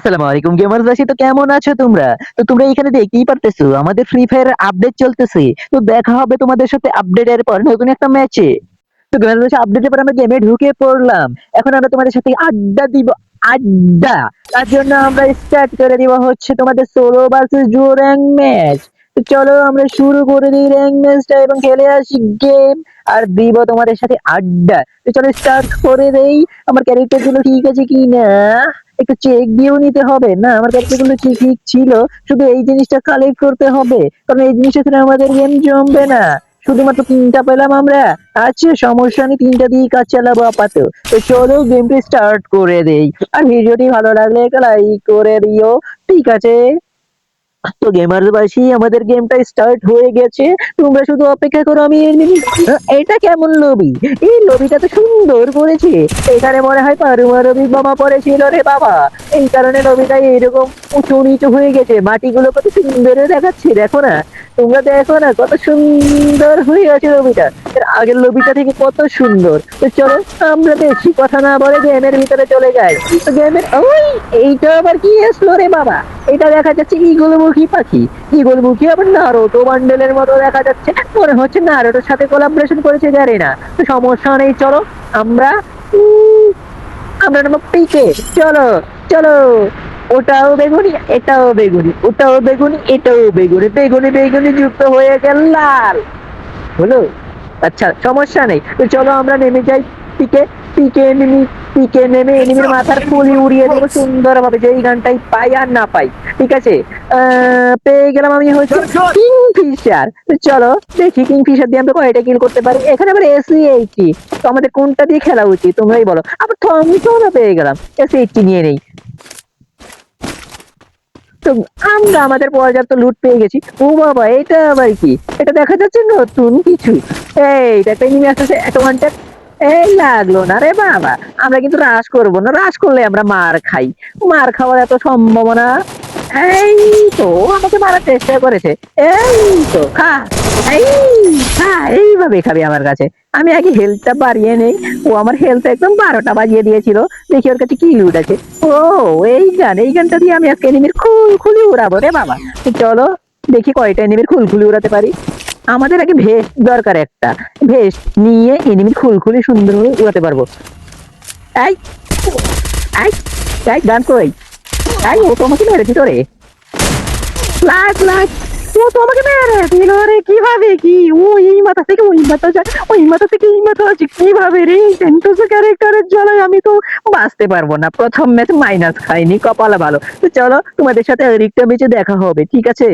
আসসালামু আলাইকুম গেমার্স বাসী, তো কেমন আছো তোমরা? তো তোমরা এখানে দেখতেই পারতেছো আমাদের ফ্রি ফায়ার আপডেট চলতেছে। তো দেখা হবে তোমাদের সাথে আপডেটের পর নতুন একটা ম্যাচে। তো গেমার্স বাসী, আপডেটের পর আমরা গেমে ঢুকে পড়লাম। এখন আমরা তোমাদের সাথে আড্ডা দিব। আড্ডা তার জন্য আমরা স্টার্ট করে দিব হচ্ছে তোমাদের solo versus duo rank match. তো চলো আমরা শুরু করে দিই র্যাঙ্ক ম্যাচটা এবং খেলে আসি গেম। আর দিব তোমাদের সাথে আড্ডা। তো চলো স্টার্ট করে দেই। আমার ক্যারেক্টার গুলো ঠিক আছে কি না একটু চেক দিয়েও নিতে হবে। না, আমার ক্যারেক্টার গুলো ঠিক ছিল, শুধু এই জিনিসটা কালেক্ট করতে হবে, কারণ এই জিনিসটা ছাড়া আমাদের গেম জমবে না। শুধুমাত্র 3টা পেলাম আমরা। আচ্ছা, সমস্যা নেই, 3টা দিয়ে কাজ চালাবো আপাতত। তো চলো গেমটি স্টার্ট করে দেই। আর ভিডিওটি ভালো লাগলে একটা লাইক করে দিও। ঠিক আছে, তো গেমার্স বাসী, আমাদের গেমটা স্টার্ট হয়ে গেছে। তোমরা শুধু অপেক্ষা করো, আমি এটা কেমন লবি? এই লবিটা তো সুন্দর করেছে। এখানে মনে হয় পারমাণবিক বোমা পড়েছিল রে বাবা। এই কারণে লবিটা এরকম উঁচু নিচু হয়ে গেছে। মাটিগুলো কত সুন্দর দেখাচ্ছে, দেখো না? তোমরা দেখো না কত সুন্দর হয়ে গেছে লবিটা। এর আগের লবিটা থেকে কত সুন্দর। তো চলো আমরা বেশি কথা না বলে গেমের ভিতরে চলে যাই। তো গেমের ওই এইটা আবার কি আসলো রে বাবা? এটা দেখা যাচ্ছে ঈগলমুখী পাখি। ঈগলমুখী আবার নারুটো বান্ডেলের মতো দেখা যাচ্ছে। মনে হচ্ছে নারুটোর সাথে কোলাবোরেশন করেছে, জানি না। তো সমস্যা নেই, চলো আমরা উম, আমরা নামো পিকে। চলো চলো, ওটাও বেগুনি, এটাও বেগুনি, ওটাও বেগুনি, এটাও বেগুনি, বেগুনি বেগুনি যুক্ত হয়ে গেল লাল। হলো? আচ্ছা, সমস্যা নেই। তো চলো আমরা নেমে যাই পিকে। পিকে এনিমি, পিকে নেমে এনিমির মাথার খুলি উড়িয়ে দেবো সুন্দরভাবে, যেই গানটাই পাই আর না পাই। ঠিক আছে, পেয়ে গেলাম আমি হচ্ছে কিংফিশার। তো চলো দেখি কিংফিশার দিয়ে আমরা কয়টা কিল করতে পারি। এখানে আবার এসি 80। তো আমাদের কোনটা দিয়ে খেলা উচিত তোমরাই বলো। আবার থমসনও পেয়ে গেলাম, এসি 80 নিয়ে নেই। তো আমরা আমাদের পর্যাপ্ত লুট পেয়ে গেছি। ও বাবা, এটা আবার কি? এটা দেখা যাচ্ছে নতুন কিছু। এইটা একটা এনিমি আসতেছে, একটা ওয়ান ট্যাপ। এই লাগলো না রে বাবা। আমরা কিন্তু রাশ করবো না, রাশ করলে আমরা মার খাই। মার খাওয়ার এত সম্ভাবনা। এই তো আমাকে মারার চেষ্টা করেছে। এই তো খা। এই খা, এইভাবে খাবি আমার কাছে। আমি আগে হেলথটা বাড়িয়ে নেই। ও আমার হেলথ একদম 12টা বাজিয়ে দিয়েছিল। দেখি ওর কাছে কি লুট আছে। ও, এই গানটা দিয়ে আমি আজকে এনিমির খুলি উড়াবো রে বাবা। তো চলো দেখি কয়টা এনিমির খুলি উড়াতে পারি। আমাদের আগে ভেস্ট দরকার একটা। ভেস্ট নিয়ে এনিমির খুলি সুন্দরভাবে উড়াতে পারবো। এই এই এই গান কই? এই ও তো আমাকে মেরেছি তোরে। লাগ লাগ, ও তো আমাকে মেরে দিল রে। কিভাবে কি? ও এই মাথা থেকে ওই মাথা যায়, ওই মাথা থেকে এই মাথা আছে, কিভাবে রে? সেন্টোসা ক্যারেক্টারের জ্বালায় আমি তো বাঁচতে পারবো না। প্রথম ম্যাচ মাইনাস খাইনি, কপাল ভালো। তো চলো তোমাদের সাথে আরেকটা ম্যাচে দেখা হবে, ঠিক আছে?